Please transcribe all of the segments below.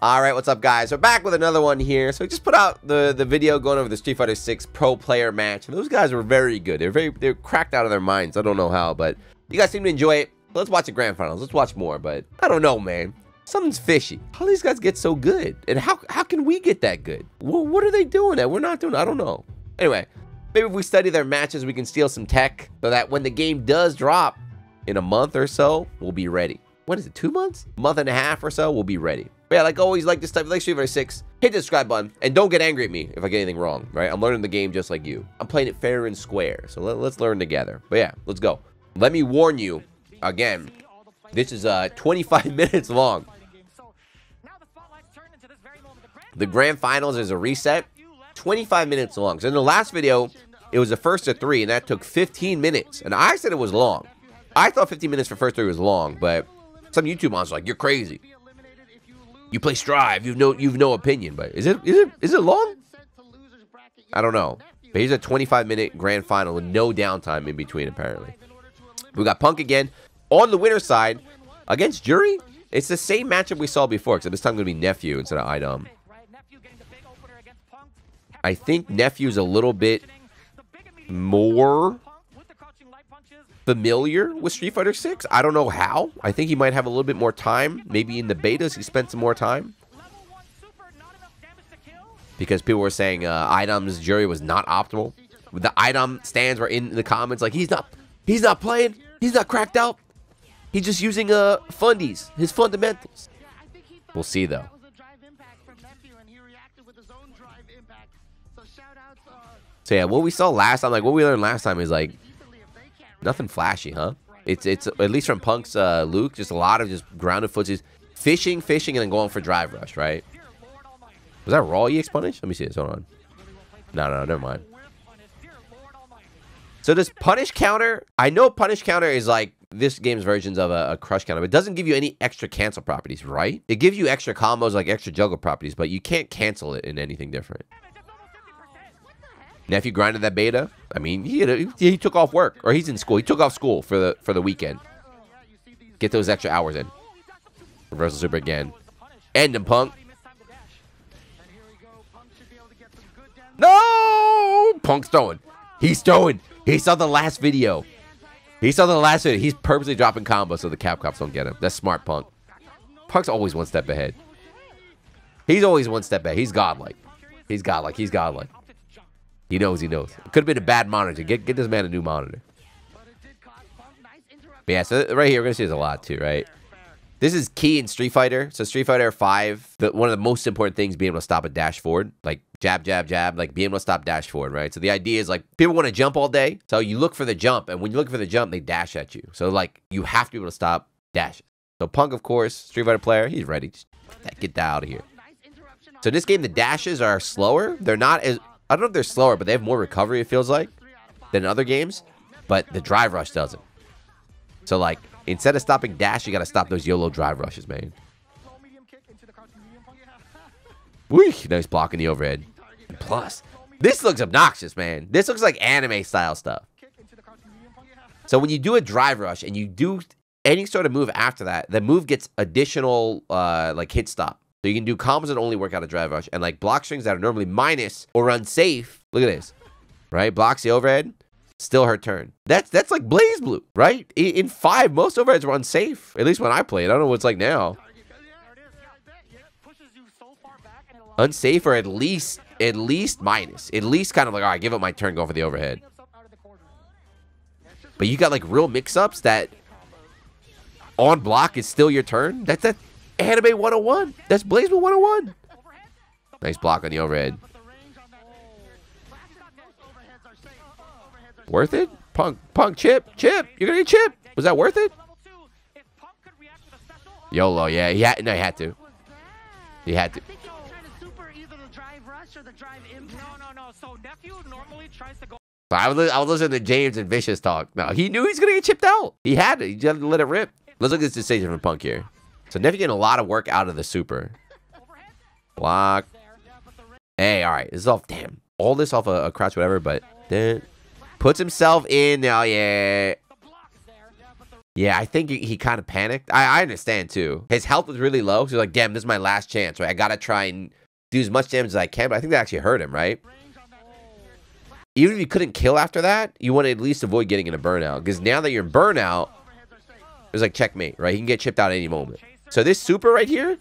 Alright, what's up guys? We're back with another one here. So we just put out the video going over the Street Fighter 6 pro player match. And those guys were very good. They're cracked out of their minds. I don't know how, but you guys seem to enjoy it. Let's watch the grand finals. Let's watch more, but I don't know, man. Something's fishy. How these guys get so good? And how can we get that good? Well, what are they doing that we're not doing? I don't know. Anyway, maybe if we study their matches, we can steal some tech so that when the game does drop in a month or so, we'll be ready. What is it, 2 months? A month and a half or so, we'll be ready. But yeah, like always, like this type, like Street Fighter 6, hit the subscribe button, and don't get angry at me if I get anything wrong, right? I'm learning the game just like you. I'm playing it fair and square, so let's learn together. But yeah, let's go. Let me warn you, again, this is 25 minutes long. The grand finals is a reset, 25 minutes long. So in the last video, it was the first of 3, and that took 15 minutes. And I said it was long. I thought 15 minutes for first 3 was long, but some YouTube monsters like, you're crazy. You play Strive, you've no opinion, but is it long? I don't know. But here's a 25-minute grand final with no downtime in between, apparently. We got Punk again on the winner's side against Jury. It's the same matchup we saw before, except this time going to be Nephew instead of Idom. I think Nephew's a little bit more familiar with Street Fighter 6. I don't know how. I think he might have a little bit more time. Maybe in the betas he spent some more time. Because people were saying Idom's Jury was not optimal. The Idom stands were in the comments like, he's not playing. He's not cracked out. He's just using fundies, his fundamentals. We'll see though. So yeah, what we saw last time, like what we learned last time is like nothing flashy, huh? It's at least from Punk's Luke, just a lot of just grounded footsies, fishing, and then going for drive rush, right? Was that raw EX punish? Let me see this. Hold on. No, never mind. So does punish counter? I know punish counter is like this game's versions of a crush counter, but it doesn't give you any extra cancel properties, right? It gives you extra combos, like extra juggle properties, but you can't cancel it in anything different. Nephew grinded that beta. I mean, he took off work, or he's in school. He took off school for the weekend. Get those extra hours in. Reversal super again. End him, Punk. No! Punk's throwing. He's throwing. He saw the last video. He's purposely dropping combos so the Capcops don't get him. That's smart, Punk. Punk's always one step ahead. He's always one step ahead. He's godlike. He's godlike. He knows. It could have been a bad monitor. Get this man a new monitor. But yeah, so right here, we're going to see there's a lot too, right? This is key in Street Fighter. So Street Fighter 5, one of the most important things being able to stop a dash forward. Like jab, like being able to stop dash forward, right? So the idea is like people want to jump all day. So you look for the jump. And when you look for the jump, they dash at you. So like you have to be able to stop dashes. So Punk, of course, Street Fighter player, he's ready. Just get that out of here. So in this game, the dashes are slower. They're not as... I don't know if they're slower, but they have more recovery, it feels like, than other games. But the drive rush doesn't. So, like, instead of stopping dash, you got to stop those YOLO drive rushes, man. Whee! Nice block in the overhead. And plus, this looks obnoxious, man. This looks like anime-style stuff. So when you do a drive rush and you do any sort of move after that, the move gets additional, like, hit stop. So you can do combos that only work out of drive rush. And like block strings that are normally minus or unsafe. Look at this. Right? Blocks the overhead. Still her turn. That's like Blaze Blue, right? In 5, most overheads were unsafe. At least when I played. I don't know what it's like now. Unsafe or at least minus. At least kind of like, all right, give up my turn, go for the overhead. But you got like real mix-ups that on block is still your turn. That's Anime 101. That's Blaze Blue 101. Nice block on the overhead. Worth it? Punk, chip. You're gonna get chip. Was that worth it? YOLO, yeah. He had to. He had to. I was listening to James and Vicious talk. No, he knew he's gonna get chipped out. He had to. He just had to let it rip. Let's look at this decision from Punk here. So Nephew getting a lot of work out of the super. Block. Hey, all right. This is off. Damn. All this off a crouch, whatever. But then puts himself in. Oh, yeah. Yeah, I think he kind of panicked. I understand, too. His health was really low. So he's like, damn, this is my last chance, right? I got to try and do as much damage as I can. But I think that actually hurt him, right? Even if you couldn't kill after that, you want to at least avoid getting in a burnout. Because now that you're in burnout, it's like checkmate, right? He can get chipped out at any moment. So this super right here,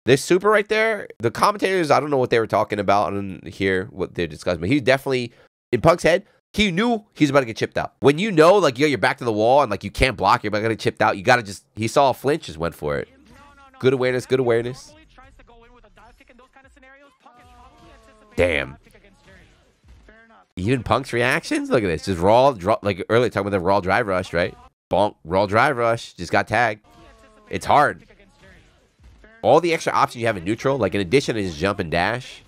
this super right there, the commentators, I don't know what they were talking about. I don't hear what they're discussing. But he definitely, in Punk's head, he knew he's about to get chipped out. When you know, like, you got your back to the wall and, like, you can't block, you're about to get chipped out, you got to just, he saw a flinch, just went for it. Good awareness, good awareness. Damn. Even Punk's reactions? Look at this. Just raw, like earlier, talking about the raw drive rush, right? Bonk, raw drive rush. Just got tagged. It's hard. All the extra options you have in neutral, like in addition to his jump and dash,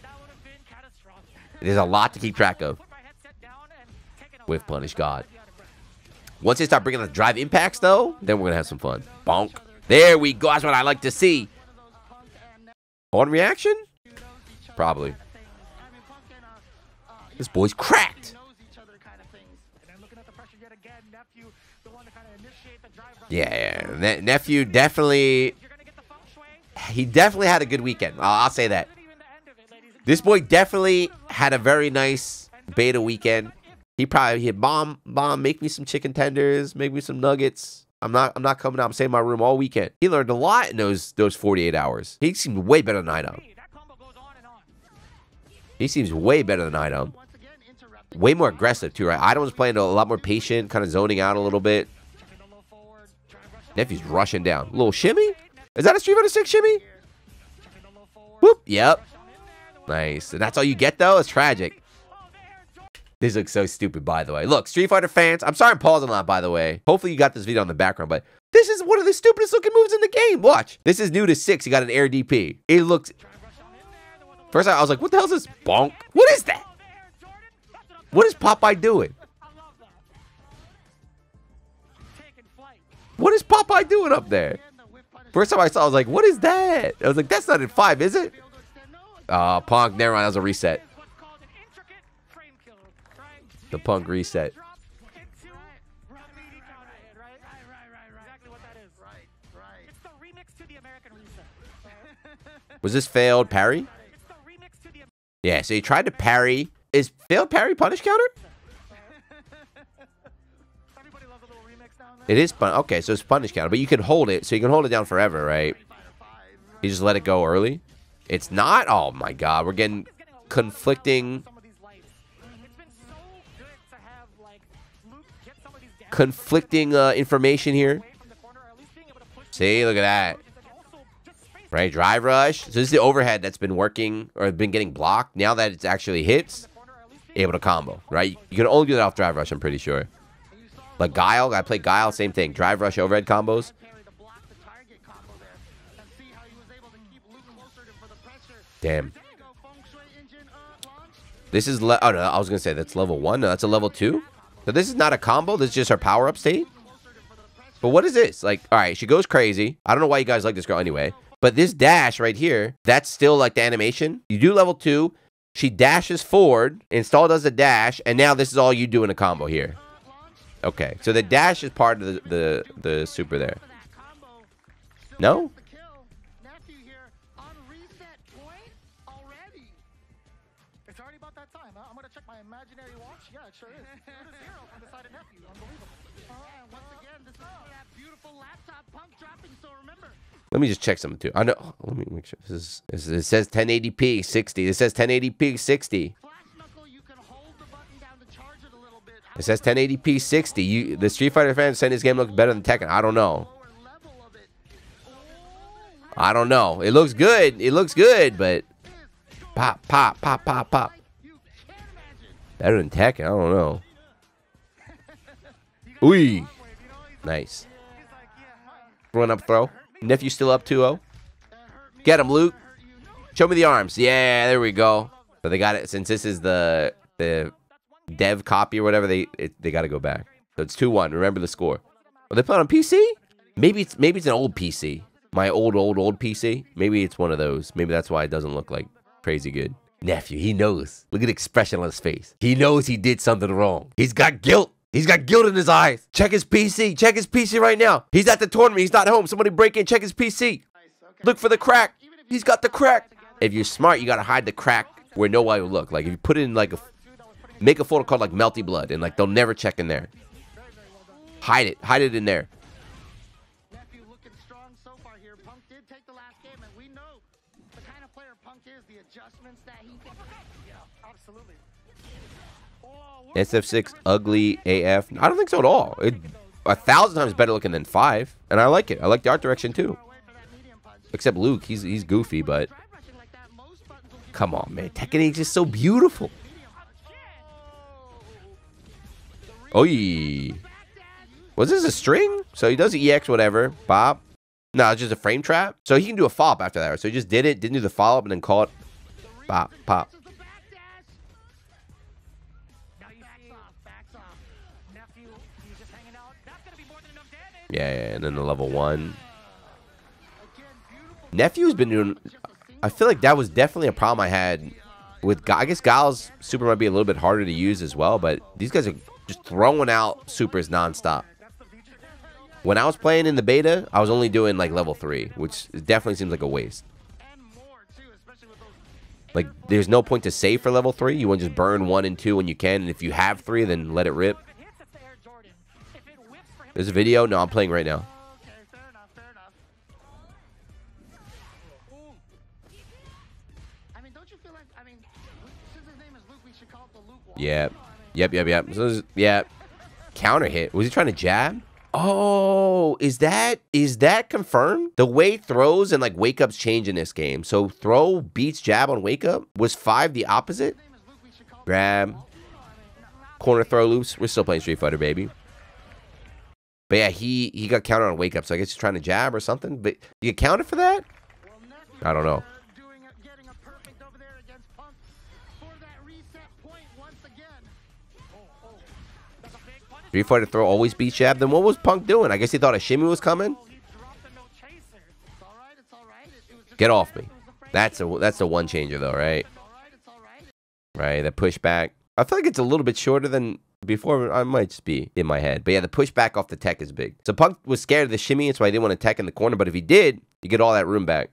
there's a lot to keep track of with Punish God. Once they start bringing the drive impacts, though, then we're going to have some fun. Bonk. There we go. That's what I like to see. On reaction? Probably. This boy's cracked. Yeah. Nephew definitely... He definitely had a good weekend. I'll say that. This boy definitely had a very nice beta weekend. He probably hit bomb, make me some chicken tenders, make me some nuggets. I'm not coming out. I'm staying in my room all weekend. He learned a lot in those 48 hours. He seemed way better than Item. He seems way better than Item. Way more aggressive too, right? Item was playing a lot more patient, kind of zoning out a little bit. Nephew's rushing down. A little shimmy? Is that a Street Fighter 6 shimmy? Whoop. Yep. Nice. And that's all you get, though? It's tragic. This looks so stupid, by the way. Look, Street Fighter fans, I'm sorry I'm pausing a lot, by the way. Hopefully you got this video on the background, but this is one of the stupidest looking moves in the game. Watch. This is new to 6. You got an air DP. It looks... First, I was like, what the hell is this? Bonk. What is that? What is Popeye doing? What is Popeye doing up there? First time I saw, I was like, what is that? I was like, that's not in 5, is it? Punk, never mind, that was a reset. The Punk reset. Was this failed parry? Yeah, so he tried to parry. Is failed parry punish counter? It is punish. Okay, so it's punish counter, but you can hold it, so you can hold it down forever, right? You just let it go early. It's not. Oh my God, we're getting conflicting information here. See, look at that. Right, drive rush. So this is the overhead that's been working or been getting blocked. Now that it's actually hits, able to combo. Right, you can only do that off drive rush. I'm pretty sure. Like Guile, I play Guile, same thing. Drive rush overhead combos. Damn. This is, oh no, I was going to say that's level 1. No, that's a level 2. So this is not a combo. This is just her power-up state. But what is this? Like, all right, she goes crazy. I don't know why you guys like this girl anyway. But this dash right here, that's still like the animation. You do level 2. She dashes forward. Install does the dash. And now this is all you do in a combo here. Okay, so the dash is part of the super there. No? It's already about that time, huh? I'm gonna check my imaginary watch. Yeah, it sure is. There's a 0 from the side of Nephew. Unbelievable. And once again, this is that beautiful laptop Punk dropping, so remember. Let me just check something too. I know. Let me make sure. This is it says 1080p 60. It says 1080p 60. It says 1080p 60. The Street Fighter fans saying this game looks better than Tekken. I don't know. I don't know. It looks good. It looks good, but pop, pop, pop, pop, pop. Better than Tekken. I don't know. Ooh. Nice. Run up throw. Nephew still up 2-0. Get him, Luke. Show me the arms. Yeah, there we go. So they got it. Since this is the dev copy or whatever, they got to go back. So it's 2-1. Remember the score. Are they playing on PC? Maybe it's an old PC. My old PC. Maybe it's one of those. Maybe that's why it doesn't look like crazy good. Nephew, he knows. Look at the expression on his face. He knows he did something wrong. He's got guilt. He's got guilt in his eyes. Check his PC. Check his PC right now. He's at the tournament. He's not home. Somebody break in. Check his PC. Look for the crack. He's got the crack. If you're smart, you got to hide the crack where nobody will look. Like if you put it in like make a photo called like Melty Blood and like they'll never check in there. Hide it. Hide it in there. Nephew looking strong so far here. Punk did take the last game, and we know the kind of player Punk is, the adjustments that he can make. Yeah, absolutely. SF6 ugly AF. I don't think so at all. 1,000 times better looking than 5, and I like it. I like the art direction too. Except Luke, he's goofy, but come on, man. Tekken 8 is just so beautiful. Oh, was this a string? So he does the EX, whatever. Bop. No, it's just a frame trap. So he can do a follow-up after that. So he just did it, didn't do the follow-up, and then call it bop, pop. Yeah, and then the level 1. Nephew's been doing... I feel like that was definitely a problem I had with... I guess Gal's super might be a little bit harder to use as well, but these guys are just throwing out supers nonstop. When I was playing in the beta, I was only doing like level 3, which definitely seems like a waste. Like, there's no point to save for level 3. You want to just burn 1 and 2 when you can, and if you have 3, then let it rip. There's a video? No, I'm playing right now. Okay, fair enough, fair enough. I mean, don't you feel like, since his name is Luke, we should call it the Luke Wall? Yeah. Yep. So, yeah. Counter hit. Was he trying to jab? Oh, is that confirmed? The way throws and like wake ups change in this game. So throw beats jab on wake up. Was 5 the opposite? Grab. Corner throw loops. We're still playing Street Fighter, baby. But yeah, he got counted on wake up, so I guess he's trying to jab or something. But you get counted for that? I don't know. Street Fighter throw always beats jab. Then what was Punk doing? I guess he thought a shimmy was coming. Get off me. That's the one changer though, right? Right, the pushback. I feel like it's a little bit shorter than before. I might just be in my head. But yeah, the pushback off the tech is big. So Punk was scared of the shimmy, that's why he didn't want to tech in the corner. But if he did, you get all that room back.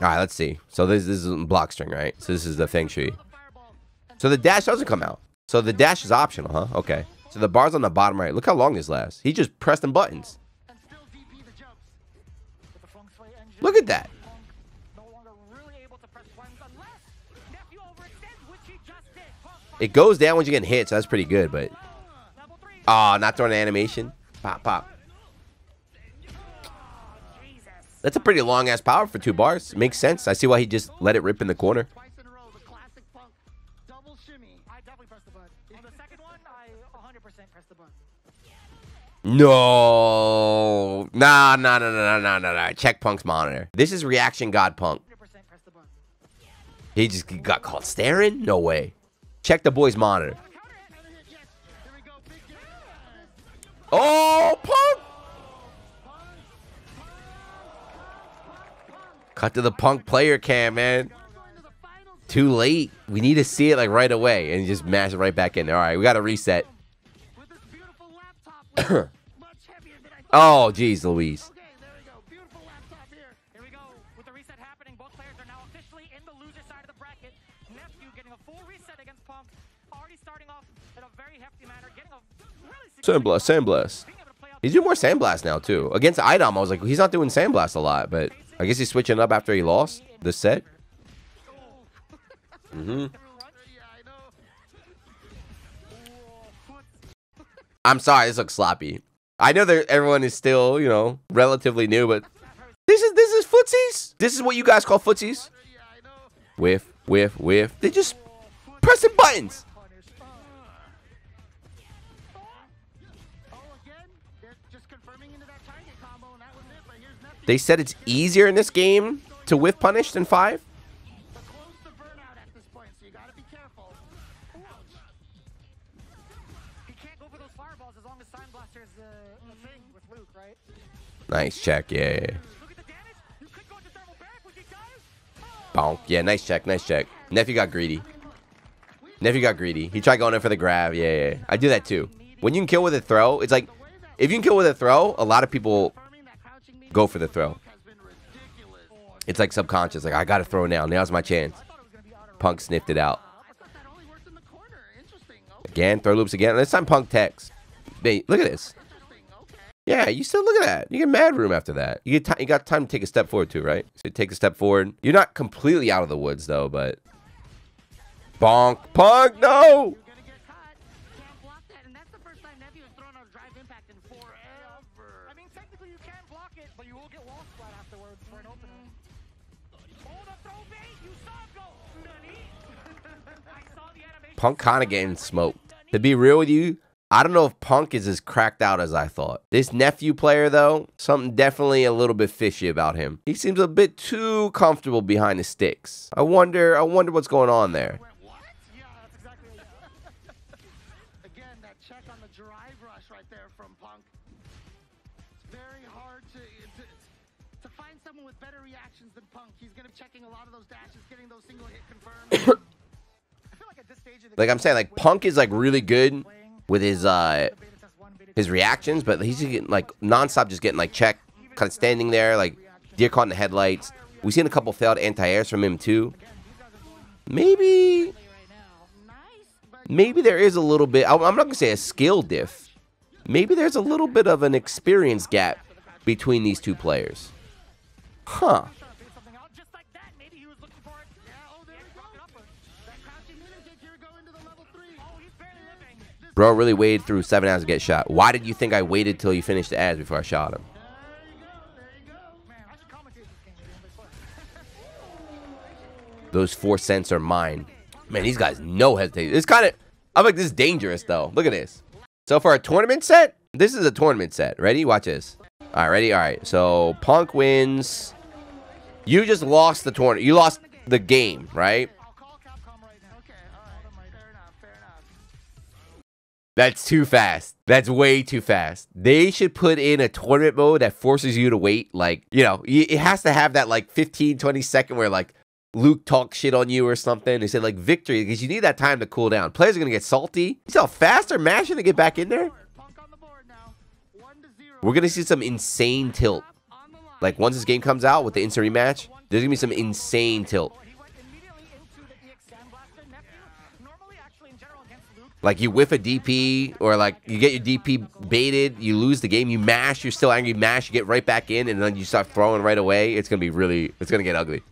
All right, let's see. So this is block string, right? So this is the Feng Shui. So the dash doesn't come out. So the dash is optional, huh? Okay. So the bar's on the bottom right. Look how long this lasts. He just pressed them buttons. Look at that. It goes down when you get hit, so that's pretty good, but... Oh, not throwing an animation. Pop, pop. That's a pretty long-ass power for 2 bars. It makes sense. I see why he just let it rip in the corner. No. Nah. Check Punk's monitor. This is reaction god Punk. He just got caught staring? No way. Check the boy's monitor. Oh, Punk! Cut to the Punk player cam, man. Too late. We need to see it like right away and just mash it right back in there. All right, we got to reset. Oh, geez, Louise. Okay, there we go. Beautiful laptop here. Here we go. With the reset happening, both players are now officially in the loser side of the bracket. Nephew getting a full reset against Punk. Already starting off in a very hefty manner. Getting a really Sandblast. He's doing more Sandblast now, too. Against Idom, I was like, he's not doing Sandblast a lot, but I guess he's switching up after he lost the set. I'm sorry, this looks sloppy. I know that everyone is still, you know, relatively new, but this is footsies. This is what you guys call footsies. Whiff, whiff, whiff. They just pressing buttons. They said it's easier in this game to whiff punish than 5. fireballs as long as Sign Blaster is the thing with Luke, right? Nice check, yeah. Look at the damage. You could go into thermal barrack, which he does. Bonk. Yeah, nice check, nice check. Nephew got greedy. Nephew got greedy. He tried going in for the grab. Yeah. I do that too. When you can kill with a throw, it's like, if you can kill with a throw, a lot of people go for the throw. It's like subconscious. Like, I got to throw now. Now's my chance. Punk sniffed it out. Again, throw loops again. This time Punk techs. Hey, look at this. Yeah, you still look at that. You get mad room after that. You got time to take a step forward too, right? So you take a step forward. You're not completely out of the woods though, but bonk, Punk, no. I mean, technically you can block it, but you will get wall splat afterwards for an opening. Oh, the throw bait, you saw it go. I saw the animation. Punk kind of getting smoked. To be real with you, I don't know if Punk is as cracked out as I thought. This Nephew player, though, something definitely a little bit fishy about him. He seems a bit too comfortable behind the sticks. I wonder what's going on there. What? Yeah, that's exactly it. Again, that check on the drive rush right there from Punk. It's very hard to find someone with better reactions than Punk. He's going to be checking a lot of those dashes, getting those single hit confirmed. I feel like at this stage of the Like I'm saying, like Punk is like really good with his reactions, but he's getting like nonstop, just getting like checked, kind of standing there, like deer caught in the headlights. We've seen a couple failed anti-airs from him too. Maybe there is a little bit. I'm not gonna say a skill diff. Maybe there's a little bit of an experience gap between these two players. Huh. Bro really waited through 7 hours to get shot. Why did you think I waited till he finished the ads before I shot him? Those 4 cents are mine. Man, these guys no hesitation. It's kind of, I'm like, this is dangerous though. Look at this. So for a tournament set, this is a tournament set. Ready? Watch this. All right, ready? All right. So Punk wins. You just lost the tournament. You lost the game, right? That's too fast. That's way too fast. They should put in a tournament mode that forces you to wait. Like, you know, it has to have that like 15, 20 second where like Luke talks shit on you or something. They said like victory because you need that time to cool down. Players are going to get salty. You see how fast they're mashing to get back in there? We're going to see some insane tilt. Like once this game comes out with the instant rematch, there's going to be some insane tilt. Like you whiff a DP or like you get your DP baited, you lose the game, you mash, you're still angry, mash, you get right back in, and then you start throwing right away. It's going to be really, it's going to get ugly.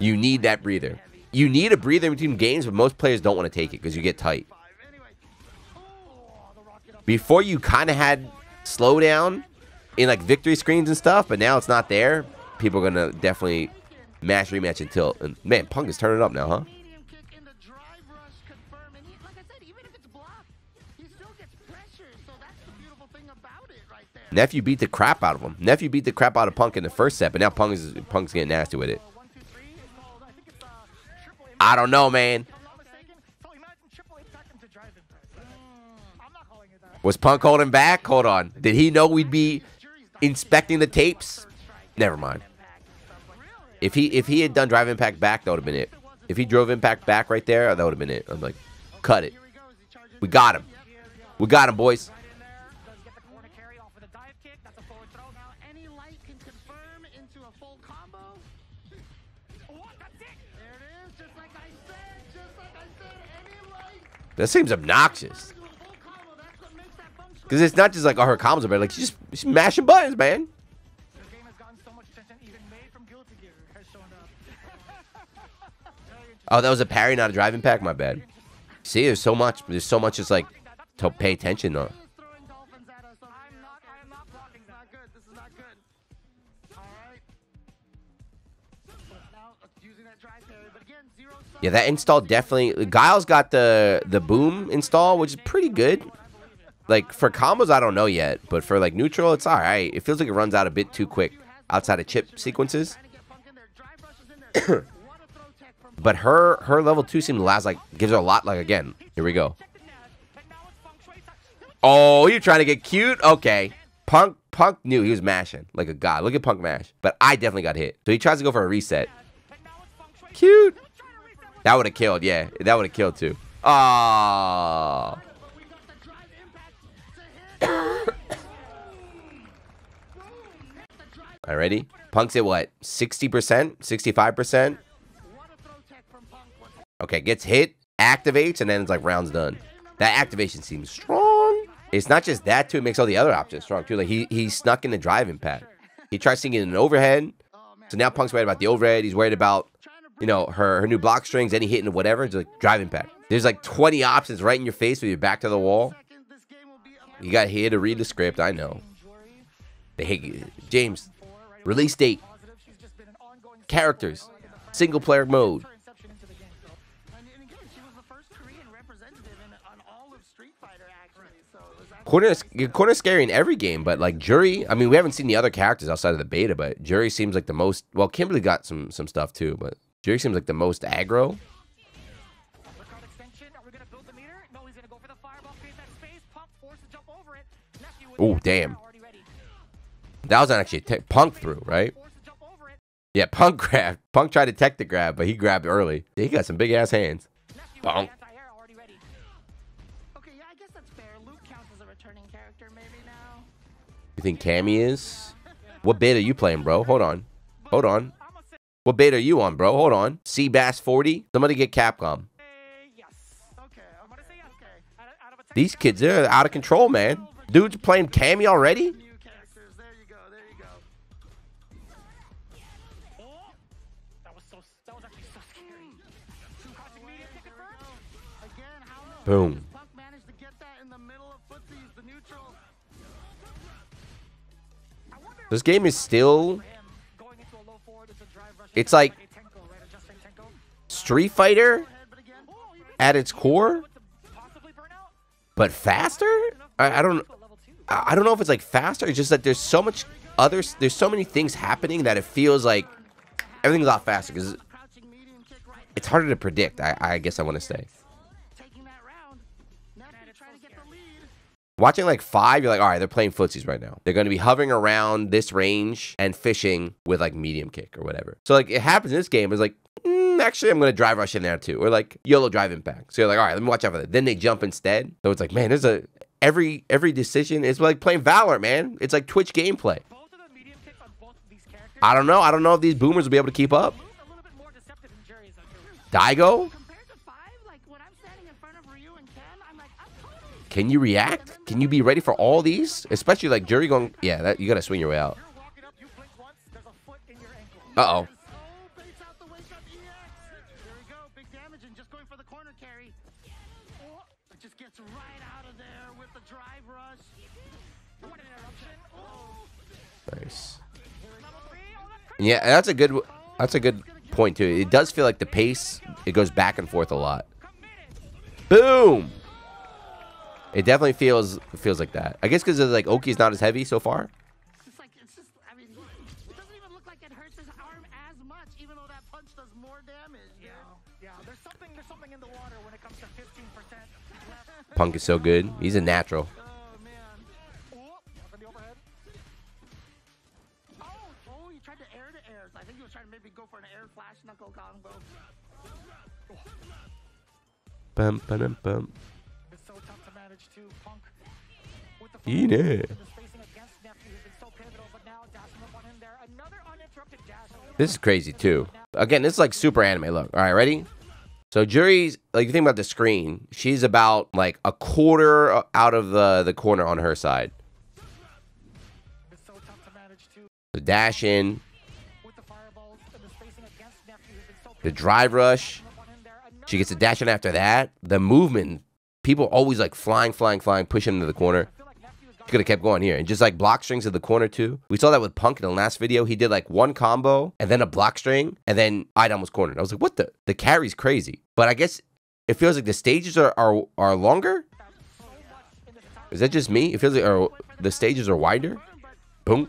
You need that breather. You need a breather in between games, but most players don't want to take it because you get tight. Before you kind of had slowdown in like victory screens and stuff, but now it's not there. People are going to definitely mash, rematch, and tilt. And man, Punk is turning up now, huh? Nephew beat the crap out of him. Nephew beat the crap out of Punk in the first set, but now Punk's getting nasty with it. I don't know, man. Was Punk holding back? Hold on. Did he know we'd be inspecting the tapes? Never mind. If he had done drive impact back, that would have been it. If he drove impact back right there, that would have been it. I'm like, cut it. We got him. We got him, boys. That seems obnoxious. Because it's not just like, oh, her combos are better. Like, she's mashing buttons, man. Oh, that was a parry, not a drive impact? My bad. See, there's so much just like to pay attention on. Yeah, that install definitely. Guile's got the boom install, which is pretty good. Like for combos, I don't know yet, but for like neutral, it's all right. It feels like it runs out a bit too quick outside of chip sequences. But her level 2 seems to last like gives her a lot. Like again, here we go. Oh, you're trying to get cute? Okay. Punk knew he was mashing like a god. Look at Punk mash. But I definitely got hit. So he tries to go for a reset. Cute. That would have killed. Yeah, that would have killed too. Oh. All right, ready? Punk's at what? 60%? 65%? Okay, gets hit, activates, and then it's like round's done. That activation seems strong. It's not just that too, it makes all the other options strong too. Like he snuck in the drive impact. He tries to get an overhead. So now Punk's worried about the overhead. He's worried about, you know, her new block strings, any hitting whatever. It's like drive impact. There's like 20 options right in your face with your back to the wall. You got here to read the script, I know. They hate James. Release date. Characters. Single player mode. Corner scary in every game, but like Jury, I mean, we haven't seen the other characters outside of the beta, but Jury seems like the most, well, Kimberly got some stuff too, but Jury seems like the most aggro. Oh, damn. That was actually Punk through, right? Yeah, Punk grabbed. Punk tried to tech the grab, but he grabbed early. He got some big ass hands. Punk. You think Cammy is? What beta are you playing, bro? Hold on. Hold on. What beta are you on, bro? Hold on. Seabass 40? Somebody get Capcom. These kids, they're out of control, man. Dude's playing Cammy already? Boom. This game is still, it's like Street Fighter at its core, but faster. I don't know if it's like faster. It's just that there's so much there's so many things happening that it feels like everything's a lot faster because it's harder to predict. I guess I want to say. Watching like 5, you're like, all right, they're playing footsies right now. They're going to be hovering around this range and fishing with like medium kick or whatever. So like it happens in this game. It's like, actually, I'm going to drive rush in there too. Or like YOLO drive impact. So you're like, all right, let me watch out for that. Then they jump instead. So it's like, man, there's a, every decision is like playing Valorant, man. It's like Twitch gameplay. I don't know. I don't know if these boomers will be able to keep up. Daigo? Can you react? Can you be ready for all these? Especially like Jury going, yeah, that you got to swing your way out. Uh-oh. Nice. Yeah, that's a good point too. It does feel like the pace, it goes back and forth a lot. Boom. It definitely feels like that. I guess because like Oki's not as heavy so far. It's just, I mean, it doesn't even look like it hurts his arm as much, even though that punch does more damage. Yeah. There's something in the water when it comes to 15% left. Punk is so good. He's a natural. Oh man. Oh, the overhead. Oh, he tried to air to air. I think he was trying to maybe go for an air flash knuckle combo. Bum bum bum. Eat it. This is crazy too. Again, this is like super anime. Look, all right, ready? So Jury's like, you think about the screen. She's about like a quarter out of the corner on her side. The dash in. The drive rush. She gets a dash in after that. The movement. People always like flying, pushing into the corner. She could have kept going here. And just like block strings to the corner too. We saw that with Punk in the last video. He did like one combo and then a block string. And then Idom was cornered. I was like, what the? The carry's crazy. But I guess it feels like the stages are longer. Is that just me? It feels like the stages are wider. Boom.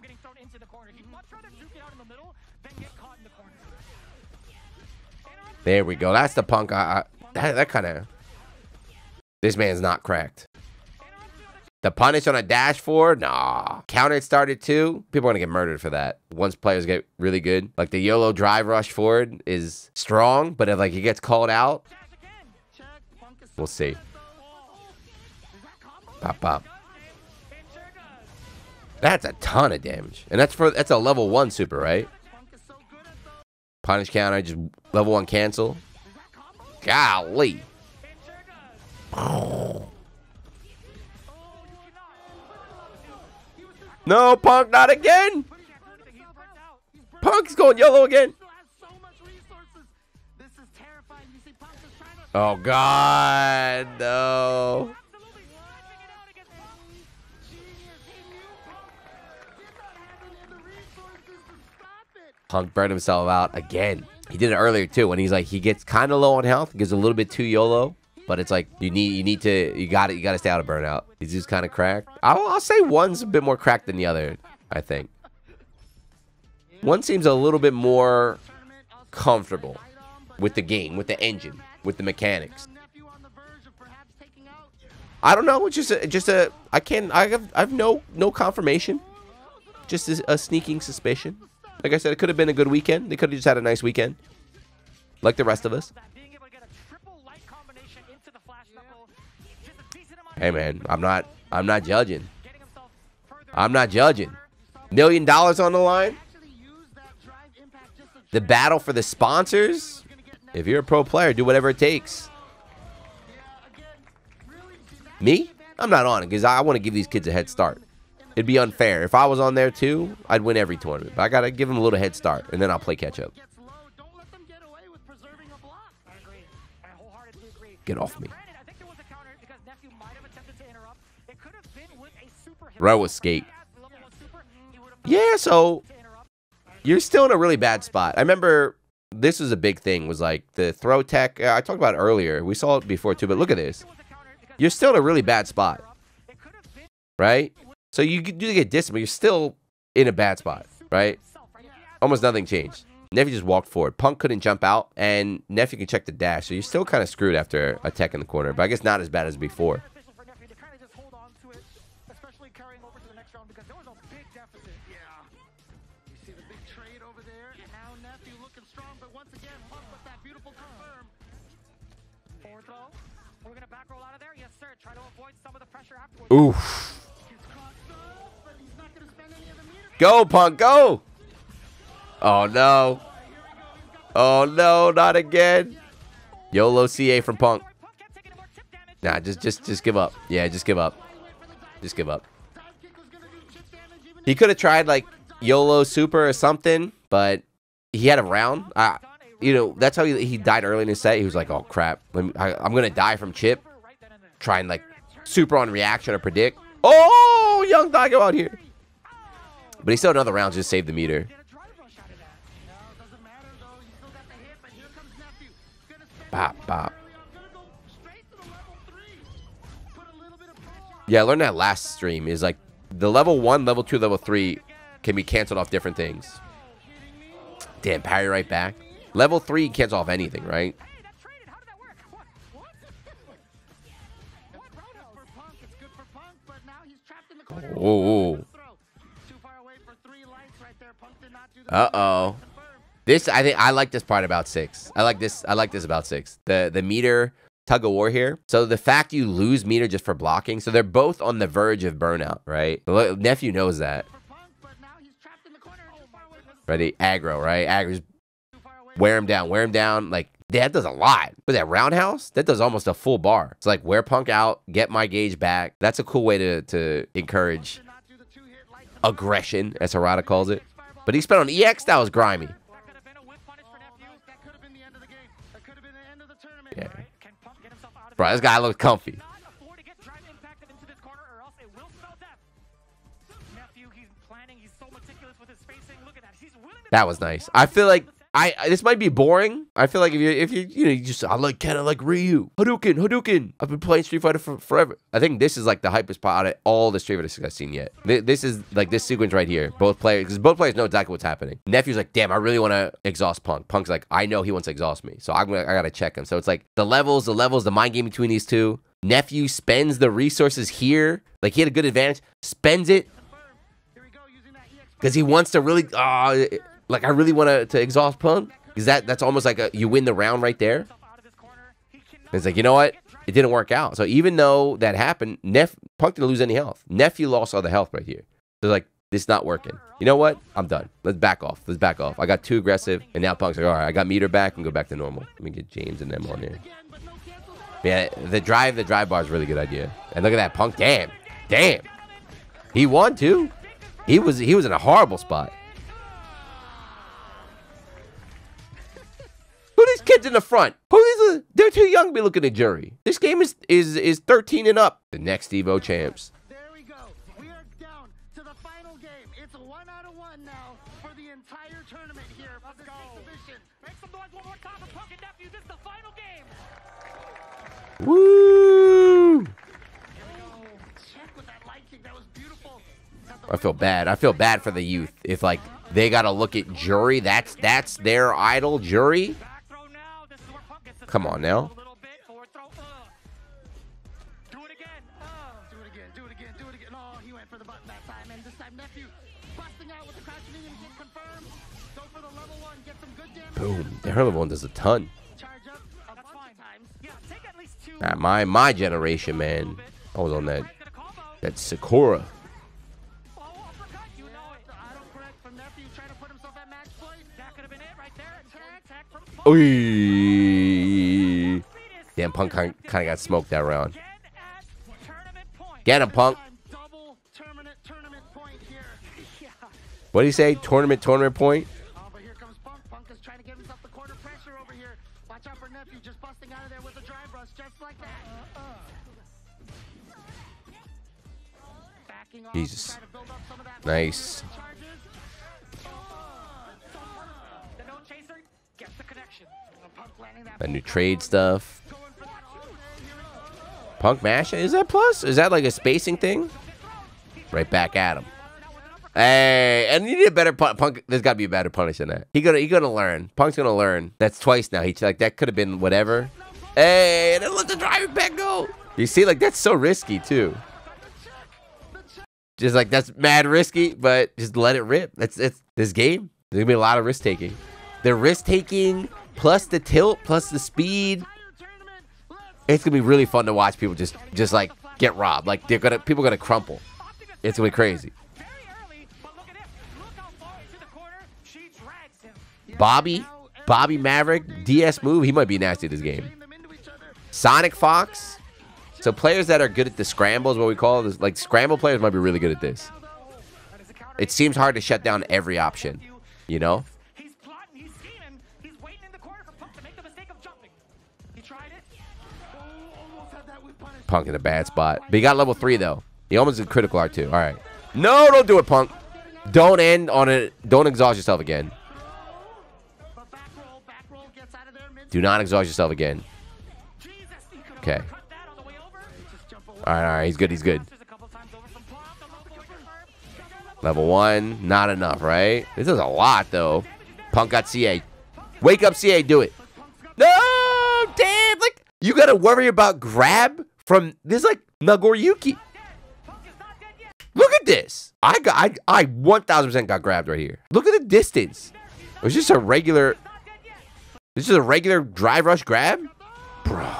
getting thrown into the corner. He'd much rather juke it out in the middle than get caught in the corner. There we go. That's the Punk. That kind of... This man's not cracked. The punish on a dash forward? Nah. Counter started too. People are going to get murdered for that. Once players get really good. Like the YOLO drive rush forward is strong, but if like he gets called out, we'll see. Pop, pop. That's a ton of damage. And that's a level 1 super, right? Punish counter, just level 1 cancel. Golly. No, Punk, not again. Punk's going YOLO again. Oh, God, no. Punk burned himself out again. He did it earlier, too, when he's like, he gets kind of low on health, gets a little bit too YOLO. But it's like you gotta stay out of burnout. He's just kind of cracked. I'll say one's a bit more cracked than the other, I think. One seems a little bit more comfortable with the game, with the engine, with the mechanics. I don't know. It's just a I have no confirmation. Just a sneaking suspicion. Like I said, it could have been a good weekend. They could have just had a nice weekend, like the rest of us. Hey man, I'm not judging. I'm not judging. $1 million on the line. The battle for the sponsors. If you're a pro player, do whatever it takes. Me? I'm not on it because I want to give these kids a head start. It'd be unfair. If I was on there too, I'd win every tournament. But I got to give them a little head start, and then I'll play catch up. Get off me. Row escape. Yeah, so you're still in a really bad spot. I remember this was a big thing, was like the throw tech. I talked about it earlier. We saw it before too, but look at this. You're still in a really bad spot, right? So you do get dissed, but you're still in a bad spot, right? Almost nothing changed. Nephew just walked forward. Punk couldn't jump out, and Nephew can check the dash. So you're still kind of screwed after a tech in the corner, but I guess not as bad as before. Oof. Go, Punk, go. Oh, no. Oh, no, not again. YOLO CA from Punk. Nah, just give up. Yeah, just give up. Just give up. He could have tried, like, YOLO Super or something, but he had a round. You know, that's how he died early in his set. He was like, oh, crap. I'm going to die from chip. Try and, like, super on reaction or predict. Oh, young Daigo out here. But he still had another round to just save the meter. Bop, bop. Yeah, I learned that last stream. Is like the level 1, level 2, level 3 can be canceled off different things. Damn, parry right back. Level 3 cancel off anything, right? Oh. Uh-oh. This, I like this part about 6. I like this about 6. The meter tug of war here. So the fact you lose meter just for blocking. So they're both on the verge of burnout, right? Nephew knows that. Ready? Aggro, right? Aggro's wear him down. Like, that does a lot. With that roundhouse, that does almost a full bar. It's like wear Punk out, get my gauge back. That's a cool way to encourage aggression, as Harada calls it. But he spent on EX, that was grimy. Yeah. Bro, this guy looks comfy. planning. He's so meticulous with his spacing. Look at that. He's willing to That was nice. I feel like this might be boring. I feel like if you just I like Ken, I like Ryu. Hadouken. I've been playing Street Fighter for forever. I think this is like the hypest part out of all the Street Fighter I've seen yet. This is like this sequence right here. Both players, because both players know exactly what's happening. Nephew's like, damn, I really want to exhaust Punk. Punk's like, I know he wants to exhaust me, so I gotta check him. So it's like the levels, the mind game between these two. Nephew spends the resources here. Like he had a good advantage, spends it because he wants to really. Like, I really want to exhaust Punk. Because that's almost like you win the round right there. It's like, you know what? It didn't work out. So even though that happened, Punk didn't lose any health. Nephew lost all the health right here. So like, this is not working. You know what? I'm done. Let's back off. I got too aggressive. And now Punk's like, all right, I got meter back and go back to normal. Let me get James and them on there. Yeah, the drive bar is a really good idea. And look at that, Punk. Damn. He won too. He was in a horrible spot. Who are these kids in the front? They're too young to be looking at jury. This game is 13 and up. The next Evo champs. There we go. We are down to the final game. It's a 1 out of 1 now for the entire tournament here for this exhibition. make some noise one more time for Punk and Nephew. This is the final game. Woo! Check with that light kick. That was beautiful. I feel bad. I feel bad for the youth. If like they gotta look at jury, that's their idol, jury. Come on now. Do it again. Oh, he went for the button that time, and this time Nephew busting out with the crouching knee and get confirmed. Go for the level 1, get some good damage. Boom. The level 1 does a ton. Charge up a bunch of times. Yeah, take at least 2. My generation, man. I was on that Sakura. Oy. Damn, Punk kind of got smoked that round. Get him, Punk. What do you say? Tournament point? Oh, but here comes Punk. Punk is trying to give himself the corner pressure over here. Watch out for Nephew just busting out of there with a drive rush just like that. Backing off, Jesus. trying to build up some of that Nice. charges. The no chaser gets the connection. Punk landing that That new trade stuff. Punk mash? Is that plus? Is that like a spacing thing? Right back at him. Hey, and you need a better Punk. There's got to be a better punish than that. He gonna learn. Punk's gonna learn. That's twice now. He's like, that could have been whatever. Hey, and then let the driving back go. You see, like that's so risky too. Just like that's mad risky, but just let it rip. That's this game. There's gonna be a lot of risk taking. The risk taking plus the tilt plus the speed. It's gonna be really fun to watch people just like get robbed. Like people are gonna crumple. It's gonna be crazy. Bobby Maverick, DS move. He might be nasty at this game. Sonic Fox. So players that are good at the scramble is what we call this. Like scramble players might be really good at this. It seems hard to shut down every option, you know? He's plotting, he's scheming, he's waiting in the corner for Punk to make the mistake of jumping. He tried it. Punk in a bad spot. But he got level 3 though. He almost did critical R2. All right. No, don't do it, Punk. Don't end on it. Don't exhaust yourself again. Do not exhaust yourself again. Okay. All right. He's good. Level 1. Not enough, right? This is a lot, though. Punk got CA. Wake up, CA. Do it. No! Damn! Like, you got to worry about grab from... This is like Nagoriyuki. Look at this. I 1000% got grabbed right here. Look at the distance. It was just a regular... This is a regular drive rush grab? Bro.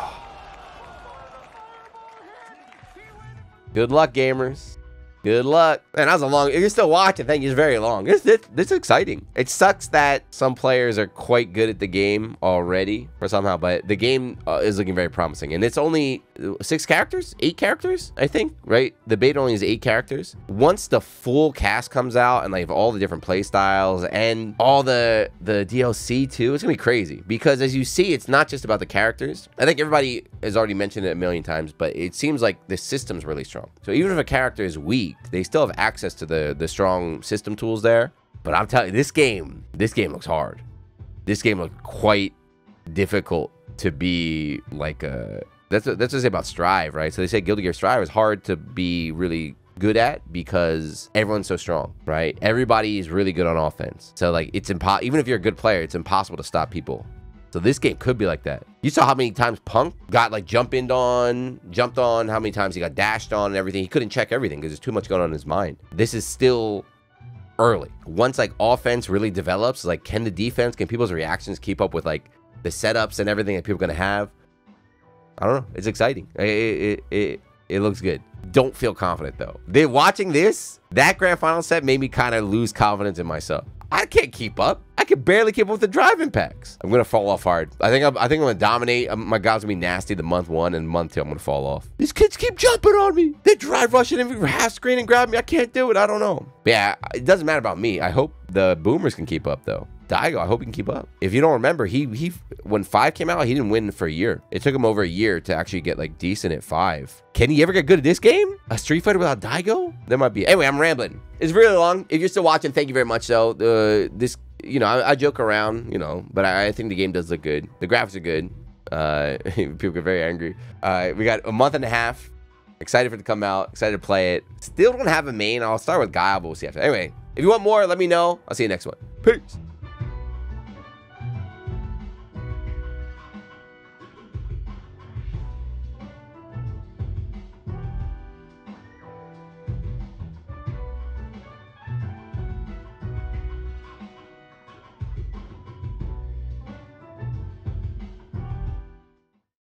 Good luck, gamers. Good luck. Man, that was a long... You're still watching. Thank you. It's very long. This is exciting. It sucks that some players are quite good at the game already or somehow, but the game is looking very promising. And it's only 6 characters? 8 characters, I think, right? The beta only is 8 characters. Once the full cast comes out and like all the different play styles and all the DLC too, it's gonna be crazy. Because as you see, it's not just about the characters. I think everybody has already mentioned it a million times, but it seems like the system's really strong. So even if a character is weak, peaked. They still have access to the strong system tools there. But I'm telling you, this game looks hard. This game looks quite difficult to be like a... That's what they say about Strive, right? So they say Guilty Gear Strive is hard to be really good at because everyone's so strong, right? Everybody is really good on offense. So like it's impossible, even if you're a good player, it's impossible to stop people. So this game could be like that. You saw how many times Punk got like jumped on, how many times he got dashed on and everything. He couldn't check everything because there's too much going on in his mind. This is still early. Once like offense really develops, like can people's reactions keep up with like the setups and everything that people are gonna have? I don't know. It's exciting. It looks good. Don't feel confident though. Watching this, that grand final set made me kind of lose confidence in myself. I can't keep up. I can barely keep up with the driving packs. I'm gonna fall off hard. I think I'm gonna dominate. My god's gonna be nasty the month 1 and month 2. I'm gonna fall off. These kids keep jumping on me. They drive rushing in half screen and grab me. I can't do it. I don't know. But yeah, it doesn't matter about me. I hope the boomers can keep up though. Daigo, I hope he can keep up. If you don't remember, he when 5 came out, he didn't win for a year. It took him over a year to actually get like decent at 5. Can he ever get good at this game? A Street Fighter without Daigo? There might be. Anyway, I'm rambling. It's really long. If you're still watching, thank you very much though. This, you know, I joke around, you know, but I think the game does look good. The graphics are good. People get very angry. We got a month and a half. Excited for it to come out. Excited to play it. Still don't have a main. I'll start with Guile, but we'll see after. Anyway, if you want more, let me know. I'll see you next one. Peace.